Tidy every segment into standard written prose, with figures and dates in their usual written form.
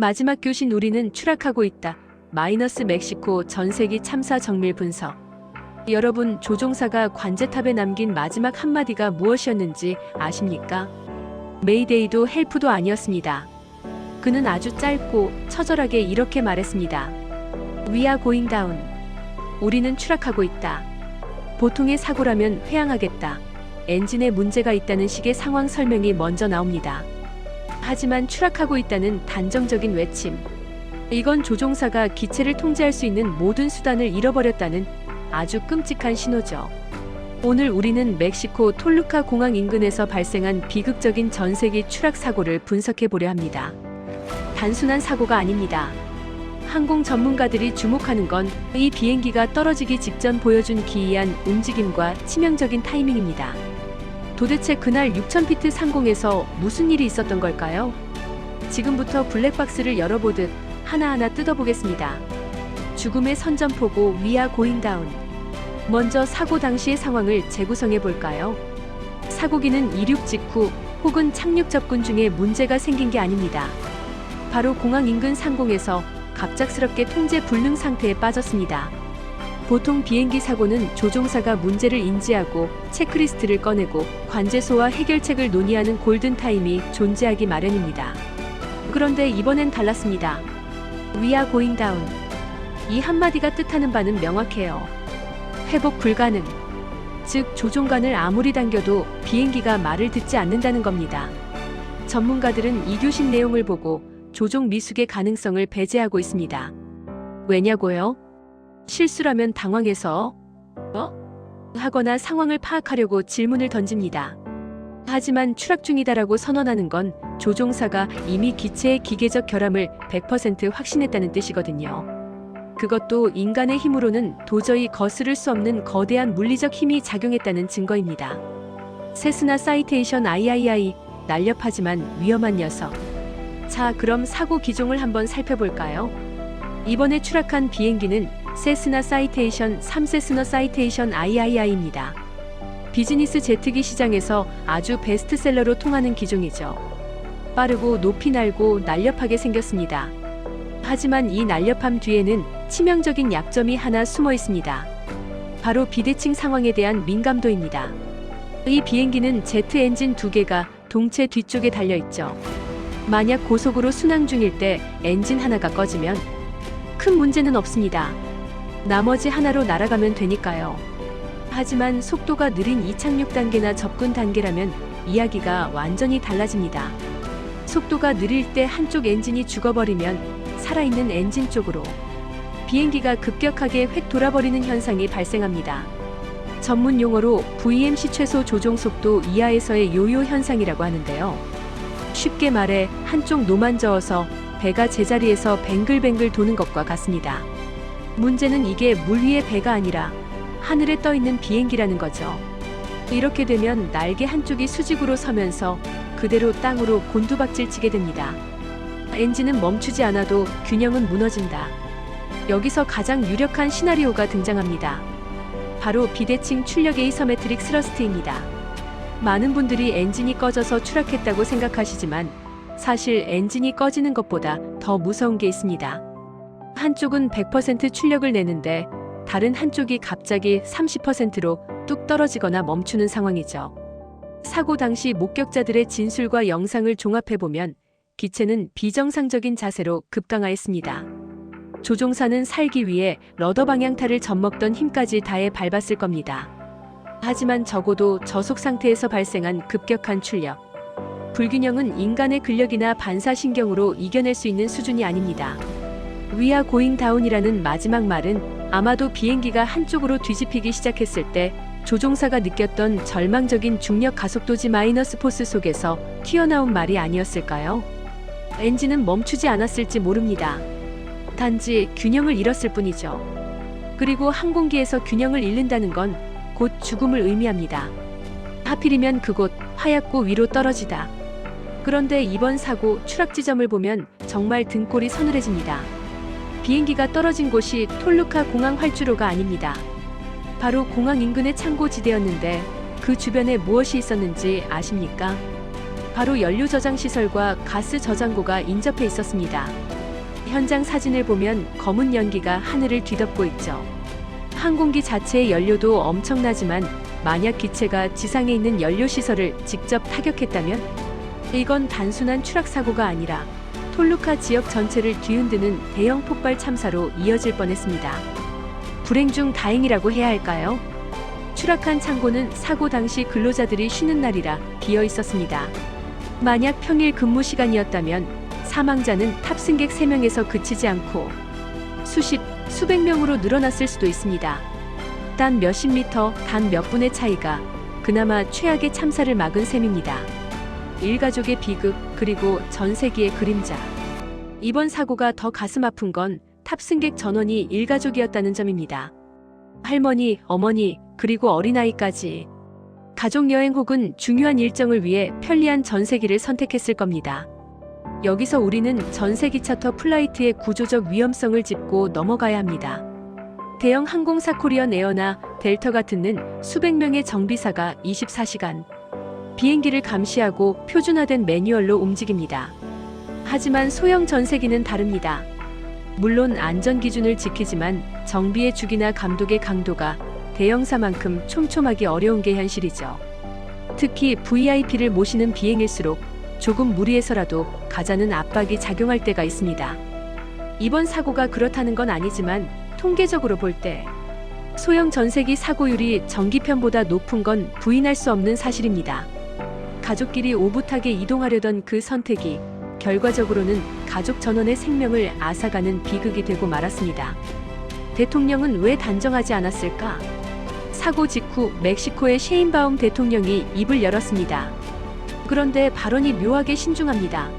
마지막 교신 우리는 추락하고 있다. 마이너스 멕시코 전세기 참사 정밀 분석. 여러분, 조종사가 관제탑에 남긴 마지막 한마디가 무엇이었는지 아십니까? 메이데이도 헬프도 아니었습니다. 그는 아주 짧고 처절하게 이렇게 말했습니다. We are going down. 우리는 추락하고 있다. 보통의 사고라면 회항하겠다. 엔진에 문제가 있다는 식의 상황 설명이 먼저 나옵니다. 하지만 추락하고 있다는 단정적인 외침. 이건 조종사가 기체를 통제할 수 있는 모든 수단을 잃어버렸다는 아주 끔찍한 신호죠. 오늘 우리는 멕시코 톨루카 공항 인근에서 발생한 비극적인 전세기 추락 사고를 분석해 보려 합니다. 단순한 사고가 아닙니다. 항공 전문가들이 주목하는 건 이 비행기가 떨어지기 직전 보여준 기이한 움직임과 치명적인 타이밍입니다. 도대체 그날 6000피트 상공에서 무슨 일이 있었던 걸까요? 지금부터 블랙박스를 열어보듯 하나하나 뜯어보겠습니다. 죽음의 선전포고 We are going down. 먼저 사고 당시의 상황을 재구성해 볼까요? 사고기는 이륙 직후 혹은 착륙 접근 중에 문제가 생긴 게 아닙니다. 바로 공항 인근 상공에서 갑작스럽게 통제 불능 상태에 빠졌습니다. 보통 비행기 사고는 조종사가 문제를 인지하고 체크리스트를 꺼내고 관제소와 해결책을 논의하는 골든타임이 존재하기 마련입니다. 그런데 이번엔 달랐습니다. We are going down. 이 한마디가 뜻하는 바는 명확해요. 회복 불가능. 즉, 조종관을 아무리 당겨도 비행기가 말을 듣지 않는다는 겁니다. 전문가들은 이 교신 내용을 보고 조종 미숙의 가능성을 배제하고 있습니다. 왜냐고요? 실수라면 당황해서 하거나 상황을 파악하려고 질문을 던집니다. 하지만 추락 중이다라고 선언하는 건 조종사가 이미 기체의 기계적 결함을 100% 확신했다는 뜻이거든요. 그것도 인간의 힘으로는 도저히 거스를 수 없는 거대한 물리적 힘이 작용했다는 증거입니다. 세스나 사이테이션 III, 날렵하지만 위험한 녀석. 자, 그럼 사고 기종을 한번 살펴볼까요? 이번에 추락한 비행기는 세스나 사이테이션 3세스너 사이테이션 III입니다. 비즈니스 제트기 시장에서 아주 베스트셀러로 통하는 기종이죠. 빠르고 높이 날고 날렵하게 생겼습니다. 하지만 이 날렵함 뒤에는 치명적인 약점이 하나 숨어 있습니다. 바로 비대칭 상황에 대한 민감도입니다. 이 비행기는 제트 엔진 2개가 동체 뒤쪽에 달려있죠. 만약 고속으로 순항 중일 때 엔진 하나가 꺼지면 큰 문제는 없습니다. 나머지 하나로 날아가면 되니까요. 하지만 속도가 느린 이착륙 단계나 접근 단계라면 이야기가 완전히 달라집니다. 속도가 느릴 때 한쪽 엔진이 죽어버리면 살아있는 엔진 쪽으로 비행기가 급격하게 획 돌아버리는 현상이 발생합니다. 전문 용어로 VMC 최소 조종 속도 이하에서의 요요 현상이라고 하는데요. 쉽게 말해 한쪽 노만 저어서 배가 제자리에서 뱅글뱅글 도는 것과 같습니다. 문제는 이게 물 위의 배가 아니라 하늘에 떠 있는 비행기라는 거죠. 이렇게 되면 날개 한쪽이 수직으로 서면서 그대로 땅으로 곤두박질 치게 됩니다. 엔진은 멈추지 않아도 균형은 무너진다. 여기서 가장 유력한 시나리오가 등장합니다. 바로 비대칭 출력 에이서메트릭 스러스트입니다. 많은 분들이 엔진이 꺼져서 추락했다고 생각하시지만 사실 엔진이 꺼지는 것보다 더 무서운 게 있습니다. 한쪽은 100% 출력을 내는데 다른 한쪽이 갑자기 30%로 뚝 떨어지거나 멈추는 상황이죠. 사고 당시 목격자들의 진술과 영상을 종합해보면 기체는 비정상적인 자세로 급강하했습니다. 조종사는 살기 위해 러더 방향타를 젖먹던 힘까지 다해 밟았을 겁니다. 하지만 적어도 저속 상태에서 발생한 급격한 출력, 불균형은 인간의 근력이나 반사신경으로 이겨낼 수 있는 수준이 아닙니다. We are going down이라는 마지막 말은 아마도 비행기가 한쪽으로 뒤집히기 시작했을 때 조종사가 느꼈던 절망적인 중력 가속도지 마이너스 포스 속에서 튀어나온 말이 아니었을까요? 엔진은 멈추지 않았을지 모릅니다. 단지 균형을 잃었을 뿐이죠. 그리고 항공기에서 균형을 잃는다는 건 곧 죽음을 의미합니다. 하필이면 그곳 하얗고 위로 떨어지다. 그런데 이번 사고 추락 지점을 보면 정말 등골이 서늘해집니다. 비행기가 떨어진 곳이 톨루카 공항 활주로가 아닙니다. 바로 공항 인근의 창고지대였는데 그 주변에 무엇이 있었는지 아십니까? 바로 연료 저장 시설과 가스 저장고가 인접해 있었습니다. 현장 사진을 보면 검은 연기가 하늘을 뒤덮고 있죠. 항공기 자체의 연료도 엄청나지만 만약 기체가 지상에 있는 연료시설을 직접 타격했다면 이건 단순한 추락 사고가 아니라 톨루카 지역 전체를 뒤흔드는 대형 폭발 참사로 이어질 뻔했습니다. 불행 중 다행이라고 해야 할까요? 추락한 창고는 사고 당시 근로자들이 쉬는 날이라 비어 있었습니다. 만약 평일 근무 시간이었다면 사망자는 탑승객 3명에서 그치지 않고 수백 명으로 늘어났을 수도 있습니다. 단 몇십 미터, 단 몇 분의 차이가 그나마 최악의 참사를 막은 셈입니다. 일가족의 비극, 그리고 전 세기의 그림자. 이번 사고가 더 가슴 아픈 건 탑승객 전원이 일가족이었다는 점입니다. 할머니, 어머니, 그리고 어린아이까지. 가족여행 혹은 중요한 일정을 위해 편리한 전세기를 선택했을 겁니다. 여기서 우리는 전세기 차터 플라이트의 구조적 위험성을 짚고 넘어가야 합니다. 대형 항공사 코리언 에어나 델타 같은 수백 명의 정비사가 24시간 비행기를 감시하고 표준화된 매뉴얼로 움직입니다. 하지만 소형 전세기는 다릅니다. 물론 안전 기준을 지키지만 정비의 주기나 감독의 강도가 대형사만큼 촘촘하기 어려운 게 현실이죠. 특히 VIP를 모시는 비행일수록 조금 무리해서라도 가자는 압박이 작용할 때가 있습니다. 이번 사고가 그렇다는 건 아니지만 통계적으로 볼 때 소형 전세기 사고율이 전기편보다 높은 건 부인할 수 없는 사실입니다. 가족끼리 오붓하게 이동하려던 그 선택이 결과적으로는 가족 전원의 생명을 앗아가는 비극이 되고 말았습니다. 대통령은 왜 단정하지 않았을까? 사고 직후 멕시코의 셰인바움 대통령이 입을 열었습니다. 그런데 발언이 묘하게 신중합니다.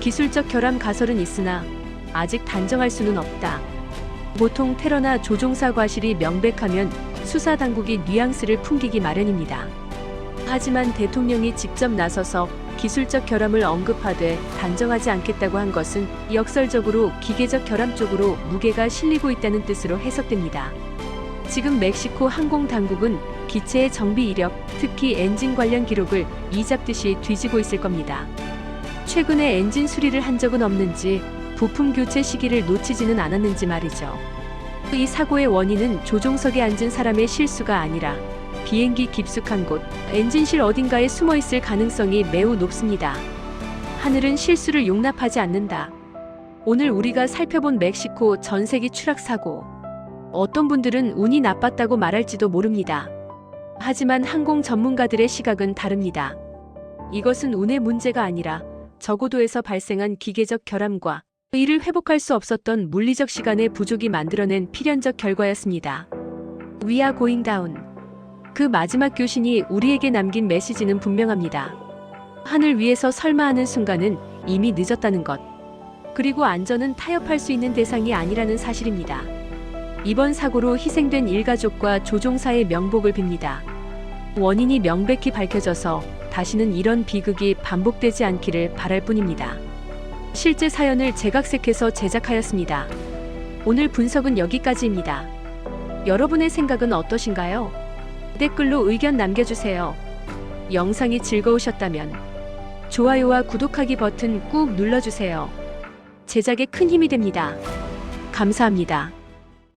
기술적 결함 가설은 있으나 아직 단정할 수는 없다. 보통 테러나 조종사 과실이 명백하면 수사 당국이 뉘앙스를 풍기기 마련입니다. 하지만 대통령이 직접 나서서 기술적 결함을 언급하되 단정하지 않겠다고 한 것은 역설적으로 기계적 결함 쪽으로 무게가 실리고 있다는 뜻으로 해석됩니다. 지금 멕시코 항공 당국은 기체의 정비 이력, 특히 엔진 관련 기록을 이잡듯이 뒤지고 있을 겁니다. 최근에 엔진 수리를 한 적은 없는지, 부품 교체 시기를 놓치지는 않았는지 말이죠. 이 사고의 원인은 조종석에 앉은 사람의 실수가 아니라 비행기 깊숙한 곳, 엔진실 어딘가에 숨어 있을 가능성이 매우 높습니다. 하늘은 실수를 용납하지 않는다. 오늘 우리가 살펴본 멕시코 전세기 추락 사고. 어떤 분들은 운이 나빴다고 말할지도 모릅니다. 하지만 항공 전문가들의 시각은 다릅니다. 이것은 운의 문제가 아니라 저고도에서 발생한 기계적 결함과 이를 회복할 수 없었던 물리적 시간의 부족이 만들어낸 필연적 결과였습니다. We are going down. 그 마지막 교신이 우리에게 남긴 메시지는 분명합니다. 하늘 위에서 설마 하는 순간은 이미 늦었다는 것. 그리고 안전은 타협할 수 있는 대상이 아니라는 사실입니다. 이번 사고로 희생된 일가족과 조종사의 명복을 빕니다. 원인이 명백히 밝혀져서 다시는 이런 비극이 반복되지 않기를 바랄 뿐입니다. 실제 사연을 재각색해서 제작하였습니다. 오늘 분석은 여기까지입니다. 여러분의 생각은 어떠신가요? 댓글로 의견 남겨주세요. 영상이 즐거우셨다면 좋아요와 구독하기 버튼 꾹 눌러주세요. 제작에 큰 힘이 됩니다. 감사합니다.